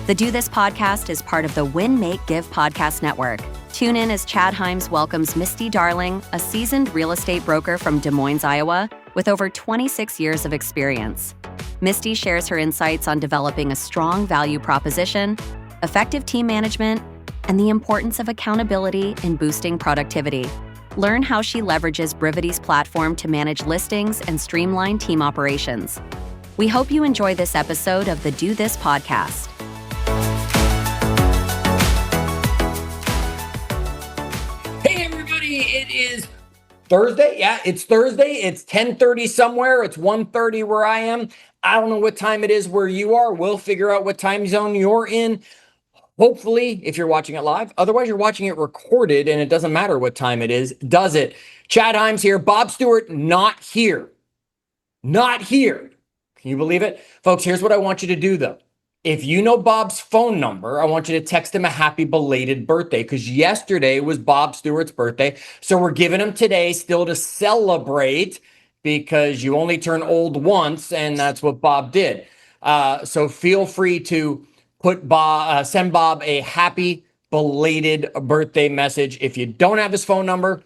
The Do This podcast is part of the Win, Make, Give podcast network. Tune in as Chad Hyams welcomes Misty Darling, a seasoned real estate broker from Des Moines, Iowa, with over 26 years of experience. Misty shares her insights on developing a strong value proposition, effective team management, and the importance of accountability in boosting productivity. Learn how she leverages Brivity's platform to manage listings and streamline team operations. We hope you enjoy this episode of the Do This podcast. Hey everybody, it is Thursday. Yeah, it's Thursday. It's 10:30 somewhere. It's 1:30 where I am. I don't know what time it is where you are. We'll figure out what time zone you're in. Hopefully, if you're watching it live. Otherwise, you're watching it recorded and it doesn't matter what time it is, does it? Chad Hyams here. Bob Stewart, not here. Not here. Can you believe it? Folks, here's what I want you to do, though. If you know Bob's phone number, I want you to text him a happy belated birthday because yesterday was Bob Stewart's birthday. So we're giving him today still to celebrate because you only turn old once, and that's what Bob did. So feel free to send Bob a happy belated birthday message. If you don't have his phone number,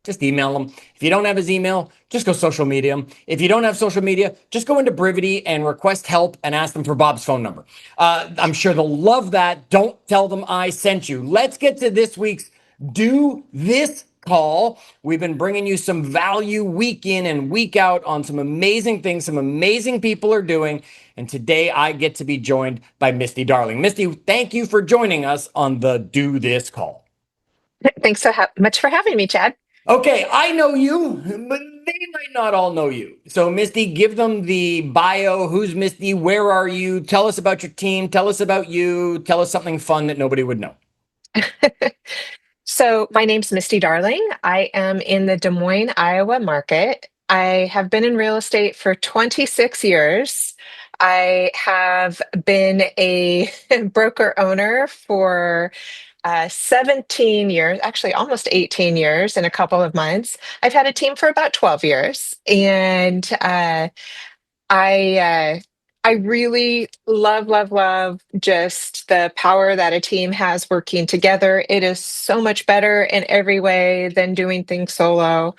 just email him. If you don't have his email, just go social media him. If you don't have social media, just go into Brivity and request help and ask them for Bob's phone number. I'm sure they'll love that. Don't tell them I sent you. Let's get to this week's Do This call. We've been bringing you some value week in and week out on some amazing things some amazing people are doing. And today I get to be joined by Misty Darling. Misty, thank you for joining us on the Do This call. Thanks so much for having me, Chad. Okay, I know you, but they might not all know you. So Misty, give them the bio. Who's Misty? Where are you? Tell us about your team. Tell us about you. Tell us something fun that nobody would know. So my name's Misty Darling. I am in the Des Moines, Iowa market. I have been in real estate for 26 years. I have been a broker owner for 17 years, actually almost 18 years in a couple of months. I've had a team for about 12 years. And I really love just the power that a team has working together. It is so much better in every way than doing things solo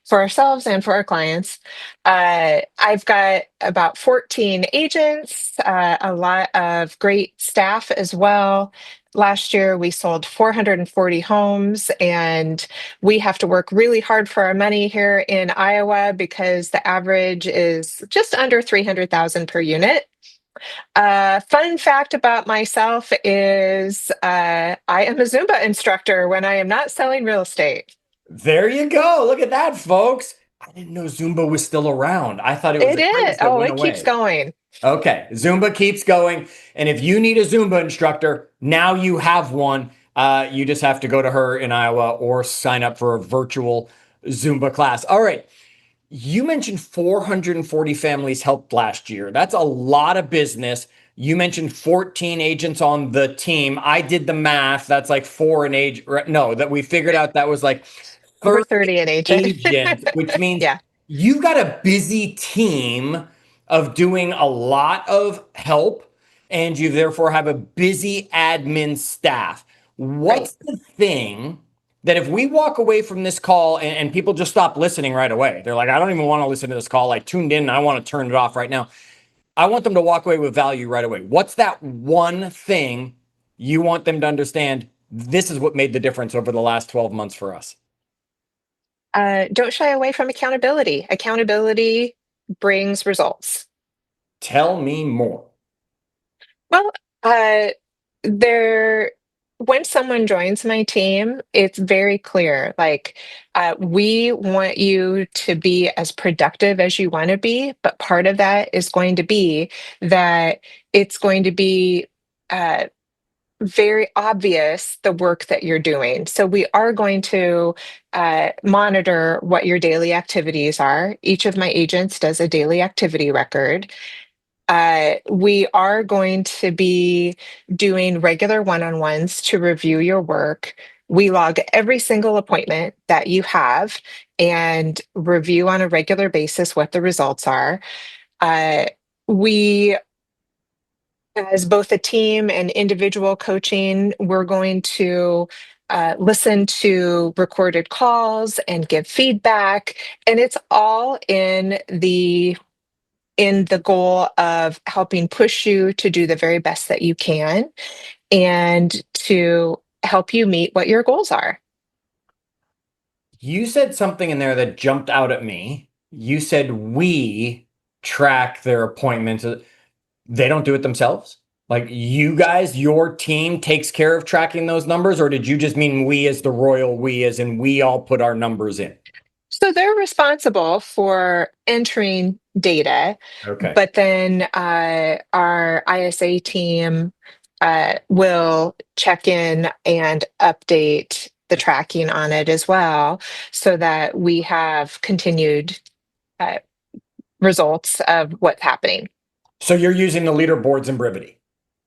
for ourselves and for our clients. I've got about 14 agents, a lot of great staff as well. Last year, we sold 440 homes, and we have to work really hard for our money here in Iowa because the average is just under 300,000 per unit. Fun fact about myself is I am a Zumba instructor when I am not selling real estate. There you go. Look at that, folks. I didn't know Zumba was still around. I thought it was a craze that went away. Keeps going. Okay, Zumba keeps going. And if you need a Zumba instructor, now you have one. You just have to go to her in Iowa or sign up for a virtual Zumba class. All right. You mentioned 440 families helped last year. That's a lot of business. You mentioned 14 agents on the team. I did the math. That's like 4 an age. No, that we figured out that was like over 30 an agent, which means yeah, you've got a busy team of doing a lot of help, and you therefore have a busy admin staff. What's the thing that if we walk away from this call and people just stop listening right away, they're like, I don't even want to listen to this call. I tuned in and I want to turn it off right now. I want them to walk away with value right away. What's that one thing you want them to understand? This is what made the difference over the last 12 months for us. Don't shy away from accountability. Accountability brings results. Tell me more. Well, when someone joins my team, it's very clear. Like, we want you to be as productive as you want to be, but part of that is going to be that it's going to be very obvious the work that you're doing. So we are going to monitor what your daily activities are. Each of my agents does a daily activity record. We are going to be doing regular one-on-ones to review your work. We log every single appointment that you have and review on a regular basis what the results are. We As both a team and individual coaching, we're going to listen to recorded calls and give feedback, and it's all in the goal of helping push you to do the very best that you can and to help you meet what your goals are. You said something in there that jumped out at me. You said we track their appointments. They don't do it themselves? Like you guys, your team takes care of tracking those numbers, or did you just mean we as the royal we, as in we all put our numbers in? So they're responsible for entering data, Okay. but then our ISA team will check in and update the tracking on it as well so that we have continued uh, results of what's happening. So you're using the leaderboards in Brivity?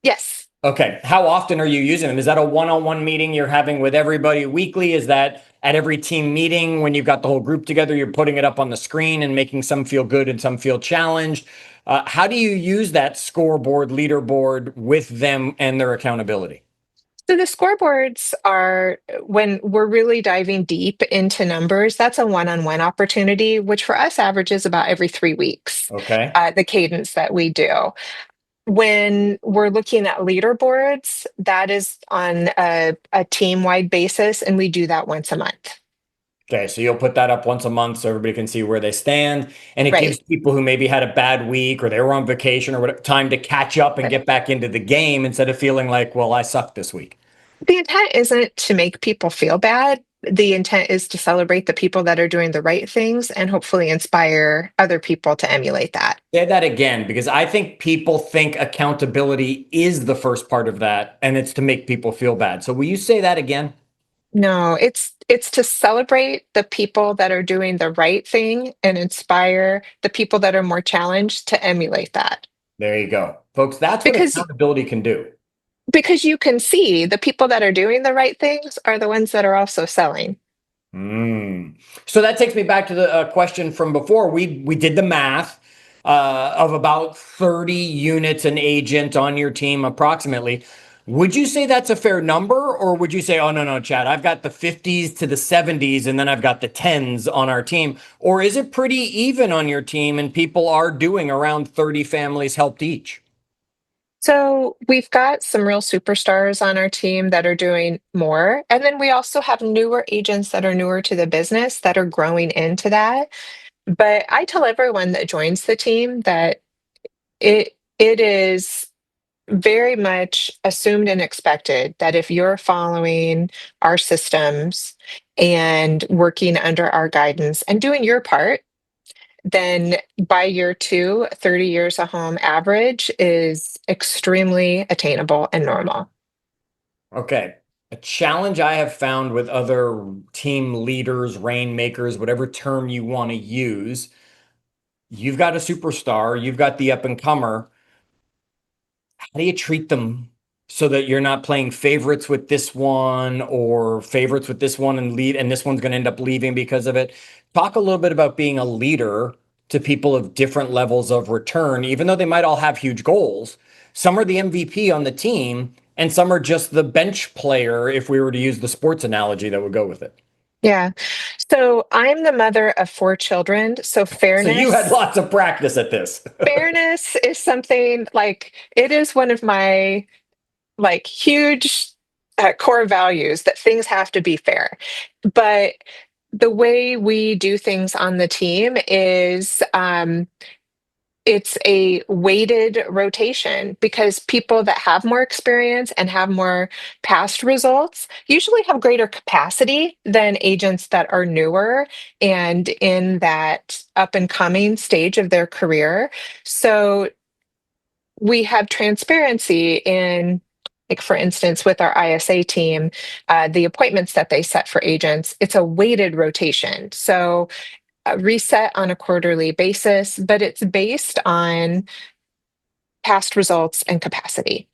Yes. Okay. How often are you using them? Is that a one-on-one meeting you're having with everybody weekly? Is that at every team meeting when you've got the whole group together, you're putting it up on the screen and making some feel good and some feel challenged? How do you use that scoreboard, leaderboard with them and their accountability? So the scoreboards are when we're really diving deep into numbers, that's a one-on-one opportunity, which for us averages about every 3 weeks, Okay. the cadence that we do. When we're looking at leaderboards, that is on a team-wide basis, and we do that once a month. Okay, so you'll put that up once a month so everybody can see where they stand. And it gives Right. people who maybe had a bad week or they were on vacation or whatever time to catch up and Right. get back into the game instead of feeling like, well, I sucked this week. The intent isn't to make people feel bad. The intent is to celebrate the people that are doing the right things and hopefully inspire other people to emulate that. Say that again, because I think people think accountability is the first part of that and it's to make people feel bad. So will you say that again? No, it's to celebrate the people that are doing the right thing and inspire the people that are more challenged to emulate that. There you go. Folks, that's what Because accountability can do. because you can see the people that are doing the right things are the ones that are also selling. So that takes me back to the question from before. We did the math of about 30 units an agent on your team approximately. Would you say that's a fair number, or would you say, oh, no, no, Chad, I've got the 50s to the 70s and then I've got the 10s on our team? Or is it pretty even on your team and people are doing around 30 families helped each? So we've got some real superstars on our team that are doing more. And then we also have newer agents that are newer to the business that are growing into that. But I tell everyone that joins the team that it is very much assumed and expected that if you're following our systems and working under our guidance and doing your part, then by year two, 30 years a home average is extremely attainable and normal. Okay. A challenge I have found with other team leaders, rainmakers, whatever term you want to use, you've got a superstar, you've got the up and comer. How do you treat them so that you're not playing favorites with this one or favorites with this one and lead, and this one's going to end up leaving because of it? Talk a little bit about being a leader to people of different levels of return, even though they might all have huge goals. Some are the MVP on the team, and some are just the bench player, if we were to use the sports analogy that would go with it. Yeah. So I'm the mother of four children. So So you had lots of practice at this. fairness is something like it is one of my like huge core values that things have to be fair. But the way we do things on the team is it's a weighted rotation because people that have more experience and have more past results usually have greater capacity than agents that are newer and in that up and coming stage of their career. So we have transparency in, like, for instance, with our ISA team, the appointments that they set for agents, it's a weighted rotation. So reset on a quarterly basis, but it's based on past results and capacity.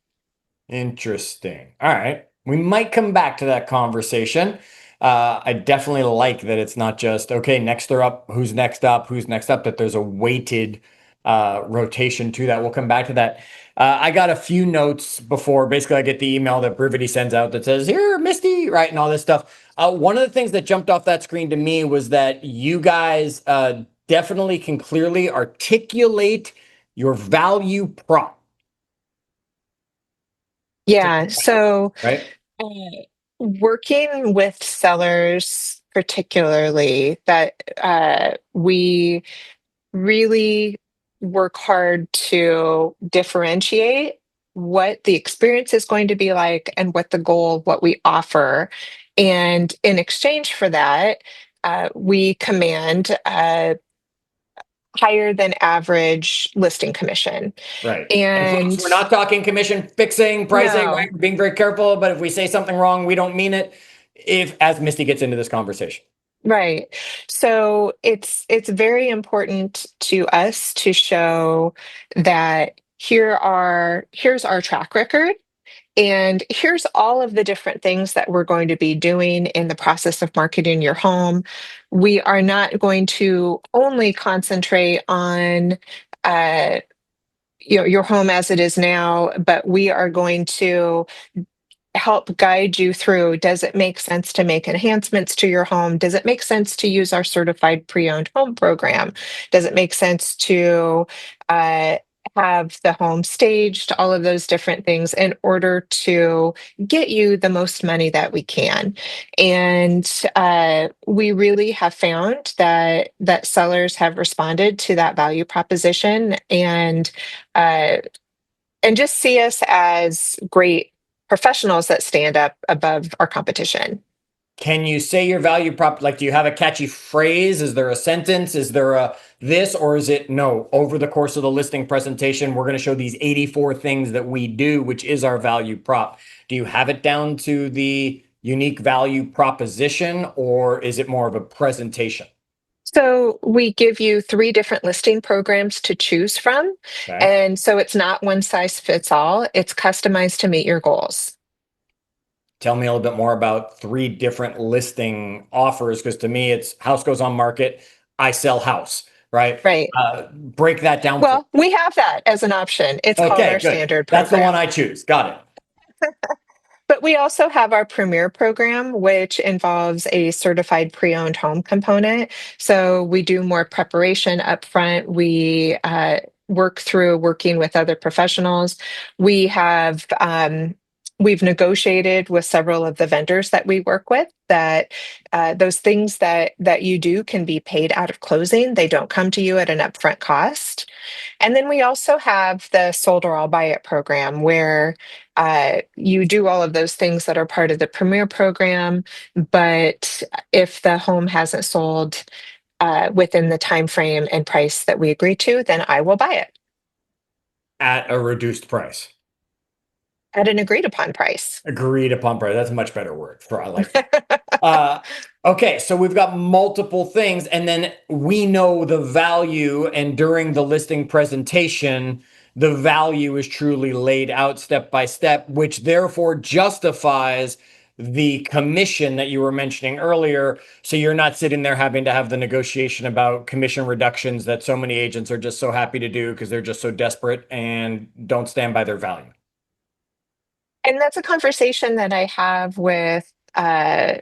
Interesting. All right. We might come back to that conversation. I definitely like that it's not just, okay, next they're up, who's next up, that there's a weighted rotation to that. We'll come back to that. I got a few notes before basically I get the email that Brivity sends out that says, here, Misty, right, and all this stuff. One of the things that jumped off that screen to me was that you guys definitely can clearly articulate your value prop. Yeah. So right. uh, working with sellers, particularly, that we really work hard to differentiate what the experience is going to be like and what the goal, what we offer. And in exchange for that, we command a higher than average listing commission. Right. And folks, And we're not talking commission fixing, pricing, right? no, We're being very careful, but if we say something wrong, we don't mean it. If as Misty gets into this conversation. right. So it's very important to us to show that here's our track record. And here's all of the different things that we're going to be doing in the process of marketing your home. We are not going to only concentrate on your home as it is now, but we are going to help guide you through. Does it make sense to make enhancements to your home? Does it make sense to use our certified pre-owned home program? Does it make sense to uh, have the home staged? All of those different things in order to get you the most money that we can. And we really have found that sellers have responded to that value proposition uh, and just see us as great professionals that stand up above our competition. Can you say your value prop? Like, do you have a catchy phrase? Is there a sentence? Is there a this, or is it no? Over the course of the listing presentation, we're going to show these 84 things that we do, which is our value prop. Do you have it down to the unique value proposition, or is it more of a presentation? So we give you 3 different listing programs to choose from. Okay. And so it's not one size fits all. It's customized to meet your goals. Tell me a little bit more about 3 different listing offers, because to me, it's house goes on market, I sell house, right? Right. Break that down. Well, we have that as an option. It's called Okay, our good. standard That's the program. one I choose. Got it. But we also have our Premier program, which involves a certified pre-owned home component. So we do more preparation up front. We work through working with other professionals. We have we've negotiated with several of the vendors that we work with that those things that you do can be paid out of closing. They don't come to you at an upfront cost. And then we also have the sold or I'll buy it program where you do all of those things that are part of the Premier program. But if the home hasn't sold within the time frame and price that we agree to, then I will buy it At a reduced price. at an agreed upon price. Agreed upon price. That's a much better word for I like that. Okay, so we've got multiple things, and then we know the value, and during the listing presentation, the value is truly laid out step by step, which therefore justifies the commission that you were mentioning earlier. So you're not sitting there having to have the negotiation about commission reductions that so many agents are just so happy to do because they're just so desperate and don't stand by their value. And that's a conversation that I have with a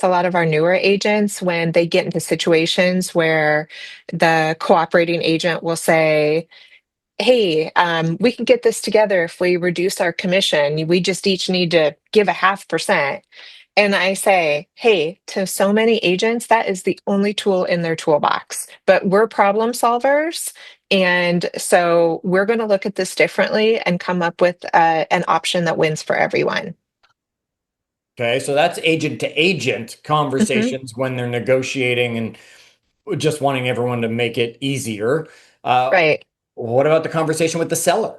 lot of our newer agents when they get into situations where the cooperating agent will say, hey, we can get this together if we reduce our commission. We just each need to give a 0.5%. And I say, hey, to so many agents, that is the only tool in their toolbox. But we're problem solvers. And so we're going to look at this differently and come up with an option that wins for everyone. Okay, so that's agent to agent conversations when they're negotiating and just wanting everyone to make it easier. Right. What about the conversation with the seller?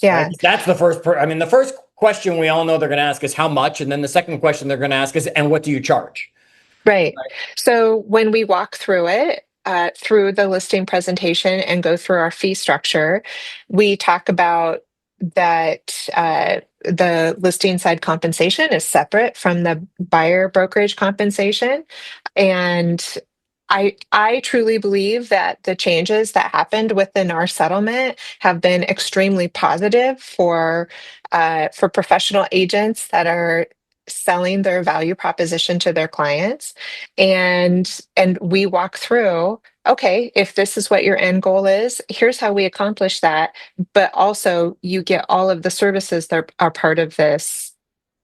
Yeah. Right? That's the first. The first question we all know they're going to ask is how much, and then the second question they're going to ask is, and what do you charge? Right. So when we walk through it, through the listing presentation and go through our fee structure, we talk about that the listing side compensation is separate from the buyer brokerage compensation. And I truly believe that the changes that happened within our settlement have been extremely positive for professional agents that are selling their value proposition to their clients. And we walk through, okay, if this is what your end goal is, here's how we accomplish that. But also you get all of the services that are part of this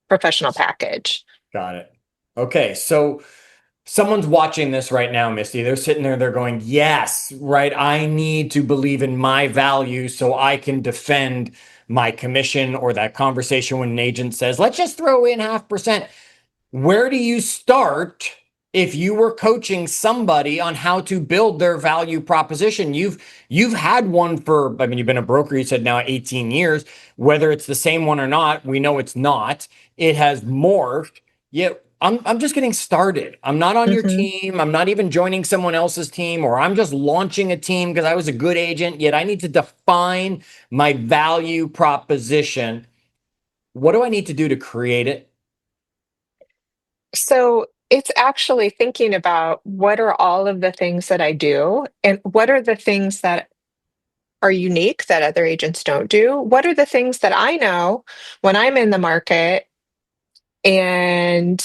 professional package. Got it. Okay, so someone's watching this right now, Misty. They're sitting there, they're going, yes, right. I need to believe in my value so I can defend my commission, or that conversation when an agent says, let's just throw in 0.5%. Where do you start if you were coaching somebody on how to build their value proposition? You've had one for, I mean, you've been a broker, you said, now 18 years. Whether it's the same one or not, we know it's not. It has morphed. Yet I'm just getting started. I'm not on your Mhm. team. I'm not even joining someone else's team, or I'm just launching a team because I was a good agent. Yet I need to define my value proposition. What do I need to do to create it? So it's actually thinking about what are all of the things that I do and what are the things that are unique that other agents don't do? What are the things that I know when I'm in the market and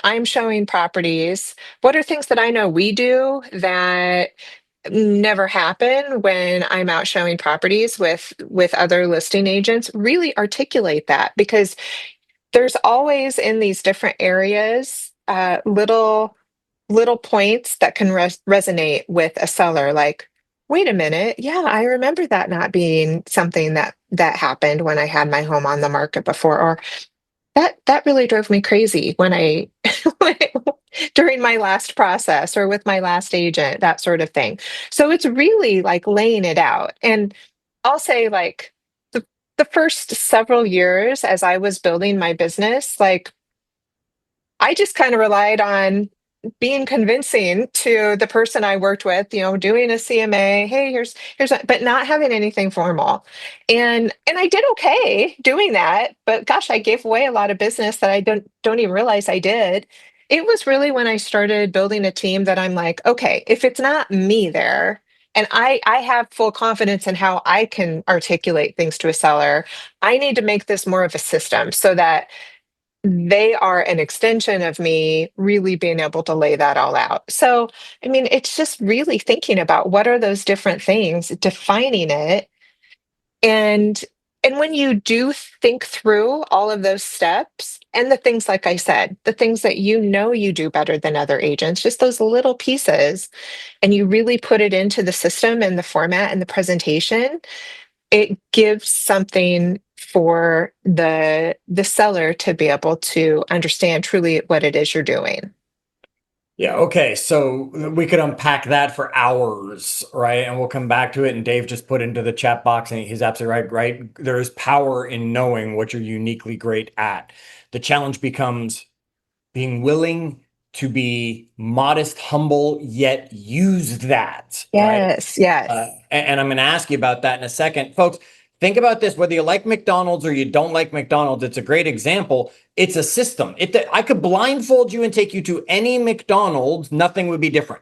I'm showing properties? What are things that I know we do that never happen when I'm out showing properties with other listing agents? Really articulate that, because there's always in these different areas little points that can resonate with a seller, like, wait a minute, yeah, I remember that not being something that happened when I had my home on the market before, or that really drove me crazy when I during my last process or with my last agent, that sort of thing. So it's really like laying it out. And I'll say, like, the first several years as I was building my business, like, I just kind of relied on being convincing to the person I worked with, doing a CMA. Hey, but not having anything formal. And I did okay doing that, but gosh, I gave away a lot of business that I don't even realize I did. It was really when I started building a team that I'm like, okay, if it's not me there, and I have full confidence in how I can articulate things to a seller, I need to make this more of a system so that they are an extension of me really being able to lay that all out. So, I mean, it's just really thinking about what are those different things, defining it. And and when you do think through all of those steps and the things, like I said, the things that you do better than other agents, just those little pieces, and you really put it into the system and the format and the presentation, it gives something for the seller to be able to understand truly what it is you're doing. Yeah, okay. So we could unpack that for hours, right? And we'll come back to it. And Dave just put into the chat box, and he's absolutely right, right? There is power in knowing what you're uniquely great at. The challenge becomes being willing to be modest, humble, yet use that, right? Yes, yes. And I'm going to ask you about that in a second. Folks, think about this. Whether you like McDonald's or you don't like McDonald's, it's a great example. It's a system. I could blindfold you and take you to any McDonald's. Nothing would be different.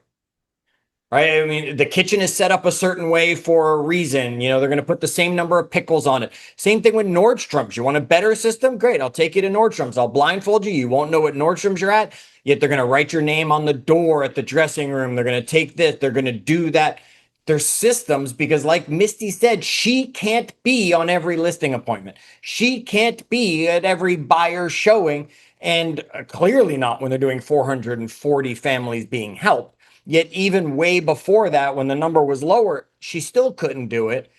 Right. I mean, the kitchen is set up a certain way for a reason. They're going to put the same number of pickles on it. Same thing with Nordstrom's. You want a better system? Great. I'll take you to Nordstrom's. I'll blindfold you. You won't know what Nordstrom's you're at. Yet they're going to write your name on the door at the dressing room. They're going to take this. They're going to do that. They're systems because, like Misty said, she can't be on every listing appointment. She can't be at every buyer showing, and clearly not when they're doing 440 families being helped. Yet even way before that, when the number was lower, she still couldn't do it.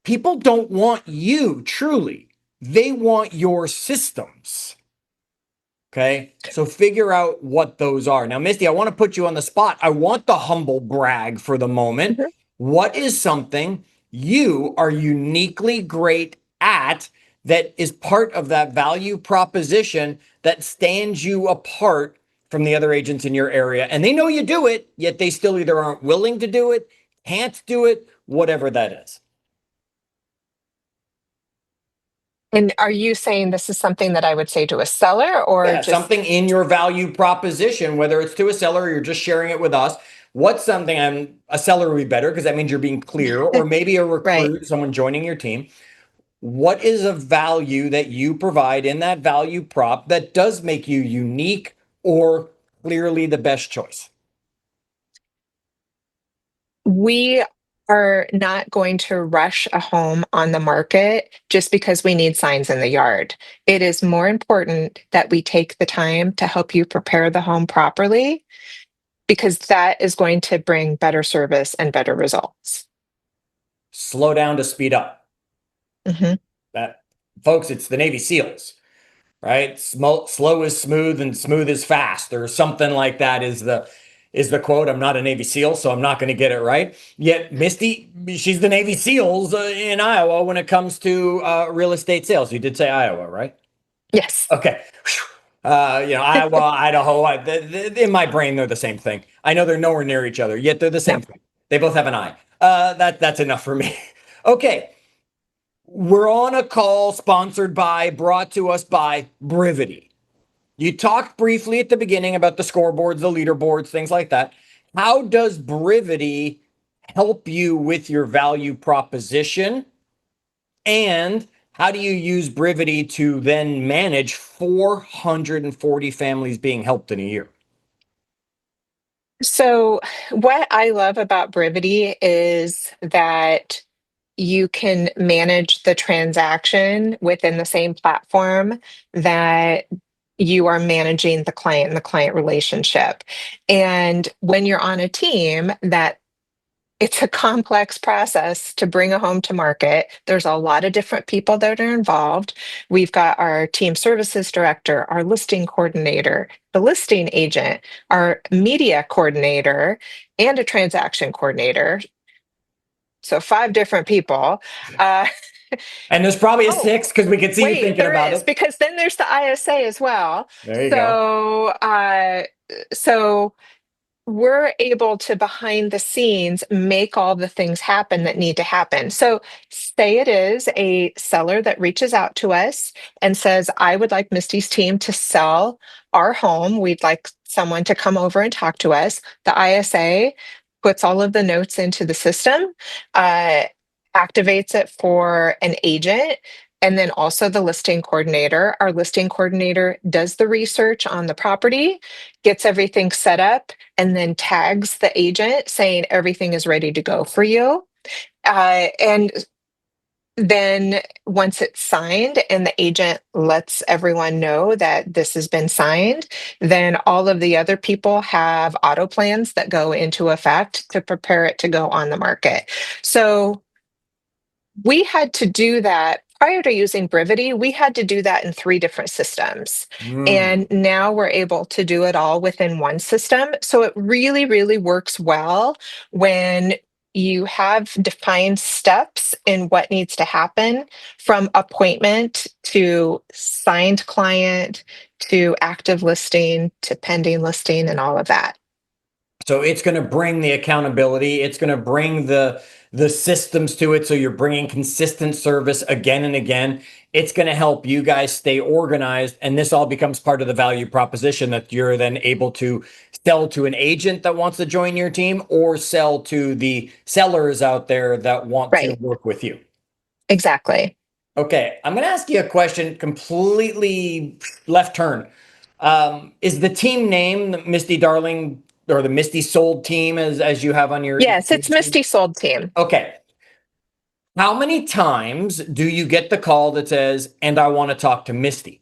People don't want you, truly. They want your systems. Okay. So figure out what those are. Now, Misty, I want to put you on the spot. I want the humble brag for the moment. Mhm. What is something you are uniquely great at that is part of that value proposition that stands you apart from the other agents in your area? And they know you do it, yet they still either aren't willing to do it, can't do it, whatever that is. And are you saying this is something that I would say to a seller or Yeah, just something in your value proposition, whether it's to a seller or you're just sharing it with us. What's something a seller would be better because that means you're being clear, or maybe a right? recruit, someone joining your team. What is a value that you provide in that value prop that does make you unique or clearly the best choice? We are not going to rush a home on the market just because we need signs in the yard. It is more important that we take the time to help you prepare the home properly because that is going to bring better service and better results. Slow down to speed up. Mhm. That, folks, it's the Navy SEALs, right? Slow is smooth and smooth is fast, or something like that is the quote. I'm not a Navy SEAL, so I'm not going to get it right. Yet Misty, she's the Navy SEALs in Iowa when it comes to real estate sales. You did say Iowa, right? Yes. Okay. Iowa, Idaho, in my brain, they're the same thing. I know they're nowhere near each other, yet they're the No. same thing. They both have an I. That's enough for me. Okay. We're on a call brought to us by Brivity. You talked briefly at the beginning about the scoreboards, the leaderboards, things like that. How does Brivity help you with your value proposition? And how do you use Brivity to then manage 440 families being helped in a year? So, what I love about Brevity is that you can manage the transaction within the same platform that you are managing the client and the client relationship. And when you're on a team that it's a complex process to bring a home to market. There's a lot of different people that are involved. We've got our team services director, our listing coordinator, the listing agent, our media coordinator, and a transaction coordinator. So 5 different people. Uh, And there's probably a oh, six because we can see you wait, thinking there about is it. because then there's the ISA as well. There you go. So, so we're able to behind the scenes make all the things happen that need to happen. So, say it is a seller that reaches out to us and says, I would like Misty's team to sell our home. We'd like someone to come over and talk to us. The ISA puts all of the notes into the system, uh, activates it for an agent. And then also the listing coordinator. Our listing coordinator does the research on the property, gets everything set up, and then tags the agent saying everything is ready to go for you. And then once it's signed and the agent lets everyone know that this has been signed, then all of the other people have auto plans that go into effect to prepare it to go on the market. So we had to do that prior to using Brivity. We had to do that in 3 different systems. And now we're able to do it all within one system. So it really, really works well when you have defined steps in what needs to happen from appointment to signed client to active listing to pending listing and all of that. So it's going to bring the accountability. It's going to bring the systems to it. So you're bringing consistent service again and again. It's going to help you guys stay organized. And this all becomes part of the value proposition that you're then able to sell to an agent that wants to join your team or sell to the sellers out there that want to Right. work with you. Exactly. Okay, I'm going to ask you a question completely left turn. Is the team name the Misty Darling or the Misty Sold team as you have on your? Yes, it's Misty Sold Team. Okay. How many times do you get the call that says, and I want to talk to Misty?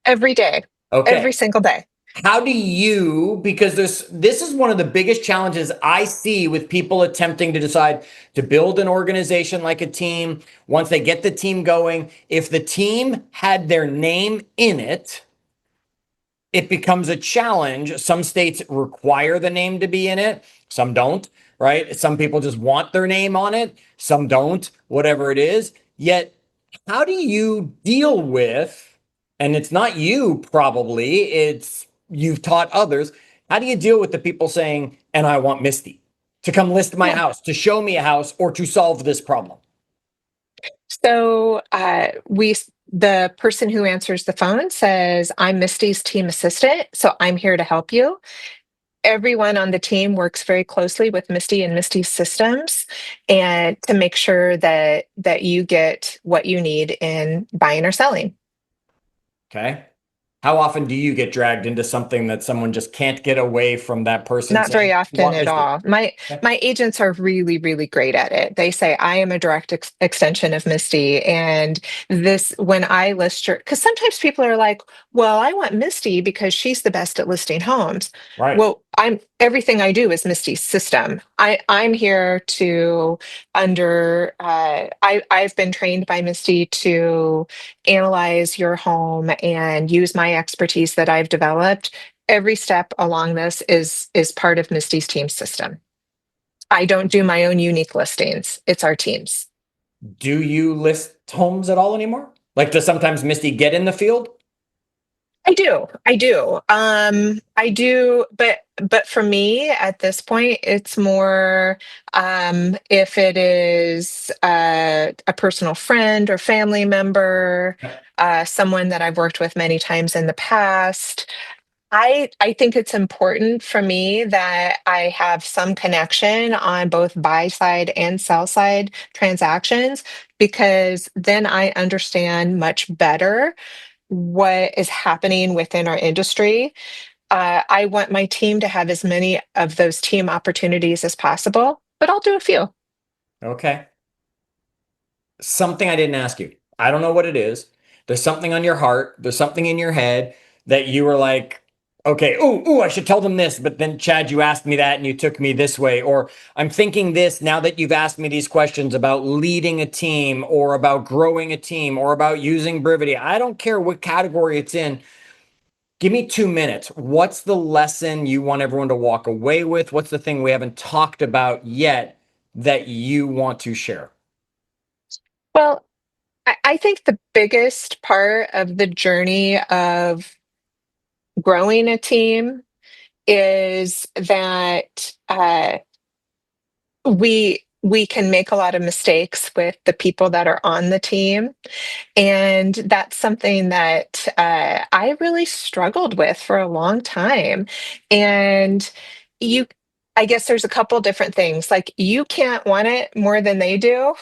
Every day, Okay. every single day. How do you, because this is one of the biggest challenges I see with people attempting to decide to build an organization like a team. Once they get the team going, if the team had their name in it, it becomes a challenge. Some states require the name to be in it, some don't, right? Some people just want their name on it, some don't, whatever it is. Yet, how do you deal with, and it's not you probably, it's you've taught others, how do you deal with the people saying, and I want Misty to come list my Yeah. house, to show me a house, or to solve this problem? So the person who answers the phone says, "I'm Misty's team assistant, so I'm here to help you." Everyone on the team works very closely with Misty and Misty's systems, and to make sure that you get what you need in buying or selling. Okay. How often do you get dragged into something that someone just can't get away from that person Not very saying, "You often want at Misty?" all. My Okay. my agents are really, really great at it. They say I am a direct extension of Misty, and this when I list your because sometimes people are like, "Well, I want Misty because she's the best at listing homes." Right. Well, I'm everything I do is Misty's system. I'm here to I've been trained by Misty to analyze your home and use my expertise that I've developed. Every step along this is part of Misty's team system. I don't do my own unique listings. It's our teams. Do you list homes at all anymore? Like, does sometimes Misty get in the field? I do. I do. I do, but for me at this point, it's more if it is a personal friend or family member, someone that I've worked with many times in the past. I think it's important for me that I have some connection on both buy side and sell side transactions, because then I understand much better what is happening within our industry. I want my team to have as many of those team opportunities as possible, but I'll do a few. Okay. Something I didn't ask you. I don't know what it is. There's something on your heart. There's something in your head that you were like, okay, I should tell them this. But then, Chad, you asked me that and you took me this way. Or I'm thinking this now that you've asked me these questions about leading a team or about growing a team or about using Brivity. I don't care what category it's in. Give me 2 minutes. What's the lesson you want everyone to walk away with? What's the thing we haven't talked about yet that you want to share? Well, I think the biggest part of the journey of growing a team is that we can make a lot of mistakes with the people that are on the team, and that's something that I really struggled with for a long time. And you, I guess there's a couple different things. Like, you can't want it more than they do.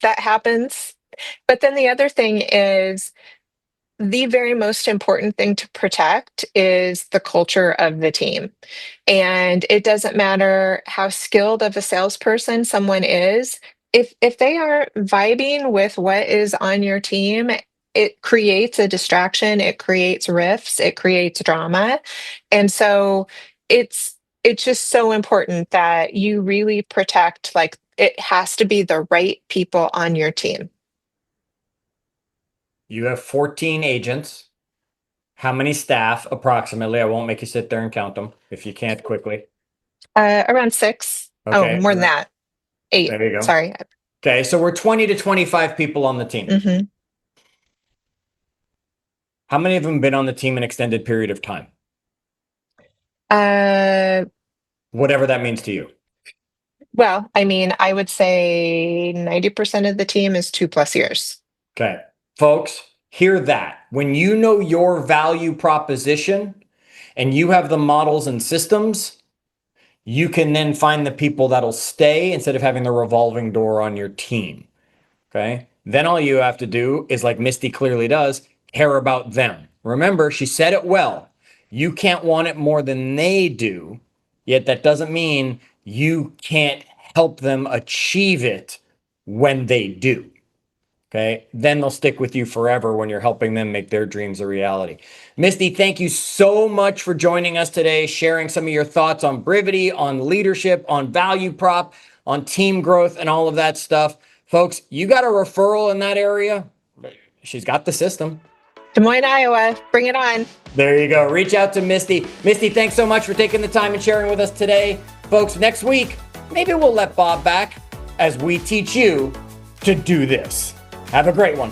That happens. But then the other thing is, the very most important thing to protect is the culture of the team. And it doesn't matter how skilled of a salesperson someone is, if they are vibing with what is on your team, it creates a distraction, it creates rifts, it creates drama. And so it's just so important that you really protect, like, it has to be the right people on your team. You have 14 agents. How many staff approximately? I won't make you sit there and count them if you can't quickly. Around six. Oh, Okay. more than that. Eight. There you go. Sorry. Okay. So we're 20 to 25 people on the team. Hmm. How many of them been on the team an extended period of time? Uh, Whatever that means to you. well, I mean, I would say 90% of the team is 2+ years. Okay. Folks, hear that. When you know your value proposition and you have the models and systems, you can then find the people that'll stay instead of having the revolving door on your team. Okay. Then all you have to do is, like Misty clearly does, care about them. Remember, she said it well. You can't want it more than they do, yet that doesn't mean you can't help them achieve it when they do. Okay. Then they'll stick with you forever when you're helping them make their dreams a reality. Misty, thank you so much for joining us today, sharing some of your thoughts on Brivity, on leadership, on value prop, on team growth, and all of that stuff. Folks, you got a referral in that area? She's got the system. Des Moines, Iowa, bring it on. There you go. Reach out to Misty. Misty, thanks so much for taking the time and sharing with us today. Folks, next week, maybe we'll let Bob back as we teach you to do this. Have a great one.